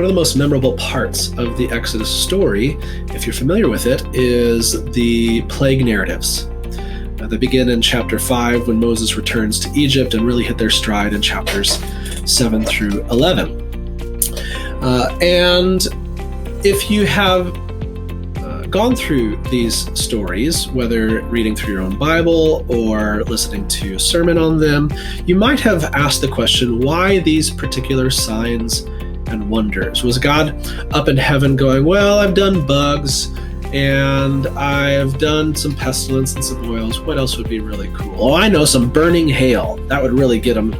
One of the most memorable parts of the Exodus story, if you're familiar with it, is the plague narratives. They begin in chapter 5 when Moses returns to Egypt and really hit their stride in chapters 7 through 11. And if you have gone through these stories, whether reading through your own Bible or listening to a sermon on them, you might have asked the question, why these particular signs and wonders? Was God up in heaven going, well, I've done bugs and I've done some pestilence and some boils. What else would be really cool? Oh, I know, some burning hail. That would really get them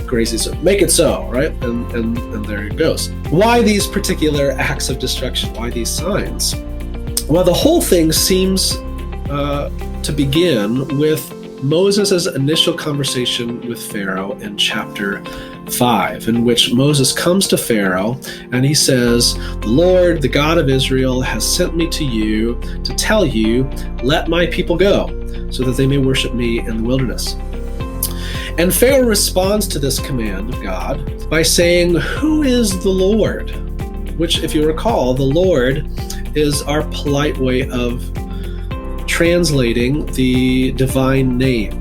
crazy. So make it so, right? And there it goes. Why these particular acts of destruction? Why these signs? Well, the whole thing seems to begin with Moses' initial conversation with Pharaoh in chapter 5, in which Moses comes to Pharaoh and he says, "The Lord, the God of Israel, has sent me to you to tell you, let my people go, so that they may worship me in the wilderness." And Pharaoh responds to this command of God by saying, "Who is the Lord?" Which, if you recall, the Lord is our polite way of translating the divine name.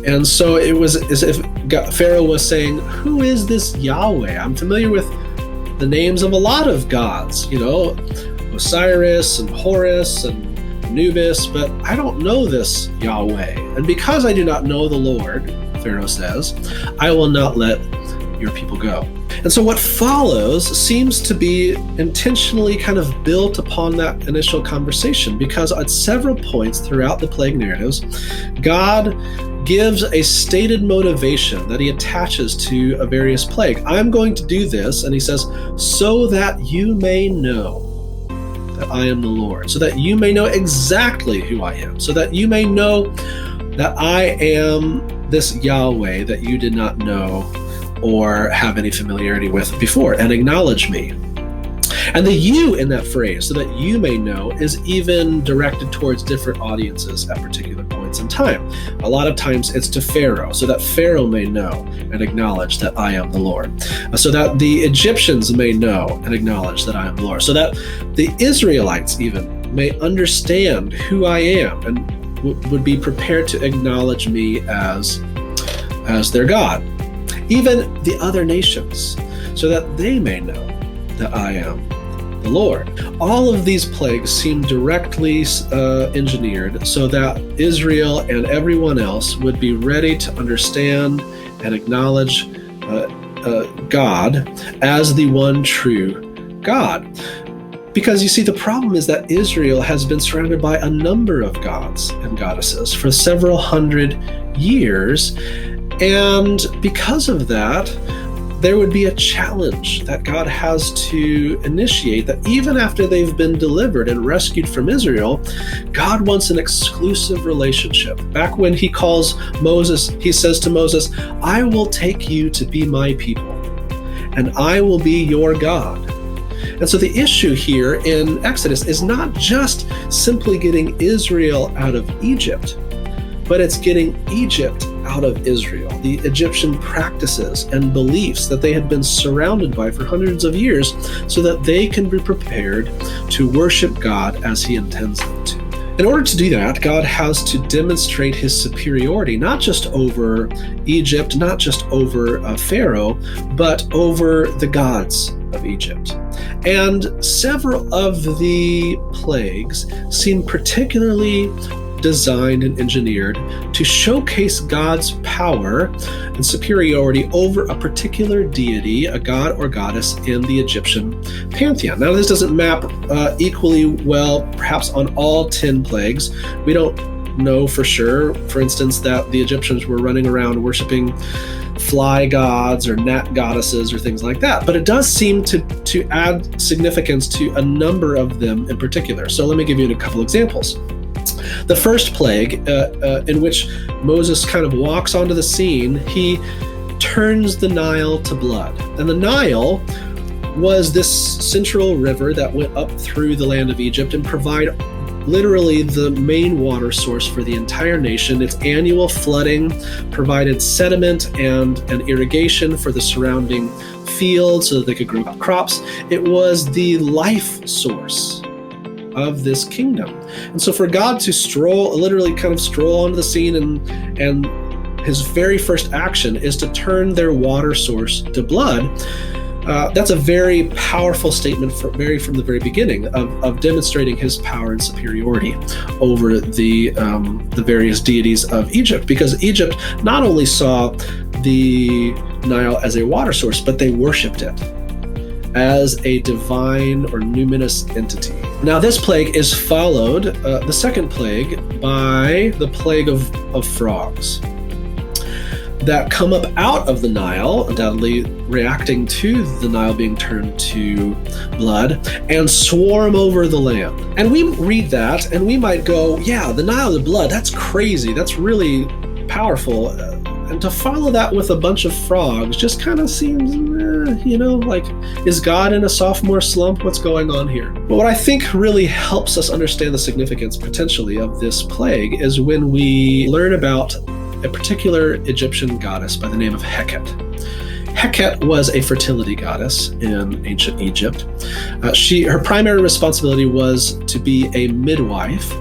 And so it was as if Pharaoh was saying, who is this Yahweh? I'm familiar with the names of a lot of gods, Osiris and Horus and Anubis, but I don't know this Yahweh. And because I do not know the Lord, Pharaoh says, I will not let your people go. And so what follows seems to be intentionally kind of built upon that initial conversation, because at several points throughout the plague narratives, God gives a stated motivation that he attaches to a various plague. I'm going to do this, and he says, so that you may know that I am the Lord, so that you may know exactly who I am, so that you may know that I am this Yahweh that you did not know or have any familiarity with before, and acknowledge me. And the you in that phrase, so that you may know, is even directed towards different audiences at particular points in time. A lot of times it's to Pharaoh, so that Pharaoh may know and acknowledge that I am the Lord. So that the Egyptians may know and acknowledge that I am the Lord. So that the Israelites even may understand who I am and would be prepared to acknowledge me as their God. Even the other nations, so that they may know that I am the Lord. All of these plagues seem directly engineered so that Israel and everyone else would be ready to understand and acknowledge God as the one true God. Because you see, the problem is that Israel has been surrounded by a number of gods and goddesses for several hundred years. And because of that, there would be a challenge that God has to initiate, that even after they've been delivered and rescued from Israel, God wants an exclusive relationship. Back when he calls Moses, he says to Moses, I will take you to be my people, and I will be your God. And so the issue here in Exodus is not just simply getting Israel out of Egypt, but it's getting Egypt out of Israel, the Egyptian practices and beliefs that they had been surrounded by for hundreds of years, so that they can be prepared to worship God as he intends them to. In order to do that, God has to demonstrate his superiority, not just over Egypt, not just over Pharaoh, but over the gods of Egypt. And several of the plagues seem particularly designed and engineered to showcase God's power and superiority over a particular deity, a god or goddess in the Egyptian pantheon. Now, this doesn't map equally well, perhaps on all 10 plagues. We don't know for sure, for instance, that the Egyptians were running around worshiping fly gods or gnat goddesses or things like that. But it does seem to add significance to a number of them in particular. So let me give you a couple examples. The first plague, in which Moses kind of walks onto the scene, he turns the Nile to blood. And the Nile was this central river that went up through the land of Egypt and literally the main water source for the entire nation. Its annual flooding provided sediment and irrigation for the surrounding fields so that they could grow crops. It was the life source of this kingdom. And so for God to literally kind of stroll onto the scene, and his very first action is to turn their water source to blood, that's a very powerful statement from the very beginning of demonstrating his power and superiority over the various deities of Egypt, because Egypt not only saw the Nile as a water source, but they worshipped it as a divine or numinous entity. Now this plague is followed, the second plague, by the plague of frogs that come up out of the Nile, undoubtedly reacting to the Nile being turned to blood, and swarm over the land. And we read that and we might go, yeah, the Nile, the blood, that's crazy. That's really powerful. And to follow that with a bunch of frogs just kind of seems, like, is God in a sophomore slump? What's going on here? But what I think really helps us understand the significance potentially of this plague is when we learn about a particular Egyptian goddess by the name of Heket. Heket was a fertility goddess in ancient Egypt. Her primary responsibility was to be a midwife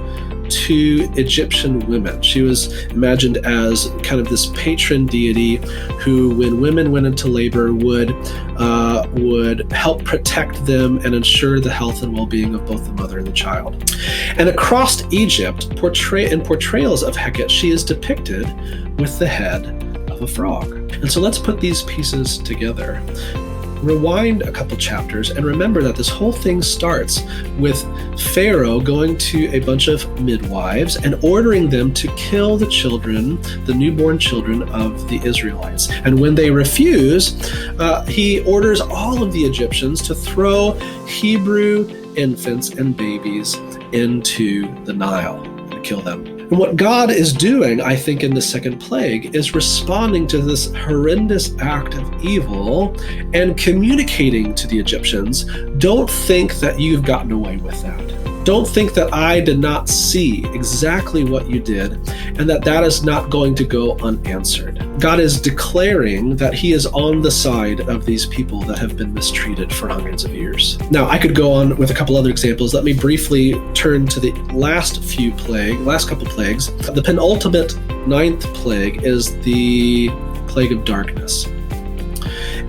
to Egyptian women. She was imagined as kind of this patron deity who, when women went into labor, would help protect them and ensure the health and well-being of both the mother and the child. And across Egypt, in portrayals of Heket, she is depicted with the head of a frog. And so let's put these pieces together. Rewind a couple chapters and remember that this whole thing starts with Pharaoh going to a bunch of midwives and ordering them to kill the newborn children of the Israelites. And when they refuse, he orders all of the Egyptians to throw Hebrew infants and babies into the Nile and kill them. And what God is doing, I think, in the second plague is responding to this horrendous act of evil and communicating to the Egyptians, don't think that you've gotten away with that. Don't think that I did not see exactly what you did and that is not going to go unanswered. God is declaring that he is on the side of these people that have been mistreated for hundreds of years. Now, I could go on with a couple other examples. Let me briefly turn to the last couple plagues. The penultimate 9th plague is the plague of darkness.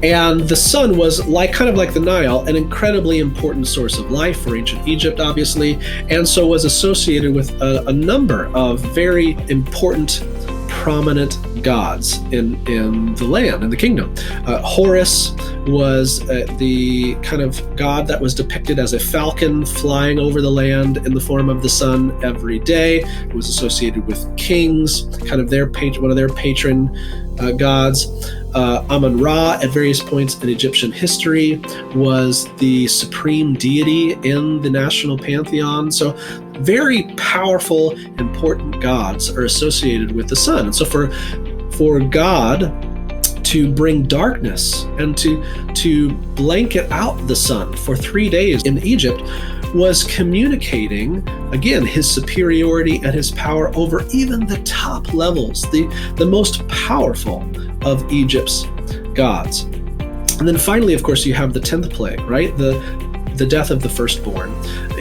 And the sun was kind of like the Nile, an incredibly important source of life for ancient Egypt, obviously, and so was associated with a number of very important, prominent gods in the land, in the kingdom. Horus was the kind of god that was depicted as a falcon flying over the land in the form of the sun every day. It was associated with kings, kind of one of their patron gods. Amun-Ra, at various points in Egyptian history, was the supreme deity in the national pantheon. So very powerful, important gods are associated with the sun. And so for God to bring darkness and to blanket out the sun for 3 days in Egypt was communicating, again, his superiority and his power over even the top levels, the most powerful of Egypt's gods. And then finally, of course, you have the 10th plague, right? The death of the firstborn,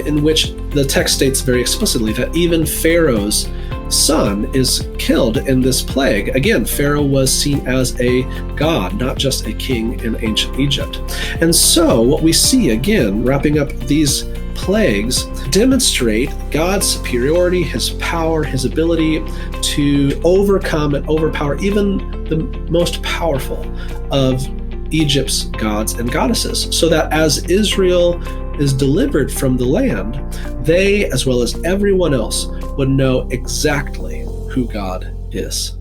in which the text states very explicitly that even Pharaoh's son is killed in this plague. Again, Pharaoh was seen as a god, not just a king in ancient Egypt. And so what we see, again, wrapping up these plagues, demonstrate God's superiority, his power, his ability to overcome and overpower even the most powerful of Egypt's gods and goddesses, so that as Israel is delivered from the land, they, as well as everyone else, would know exactly who God is.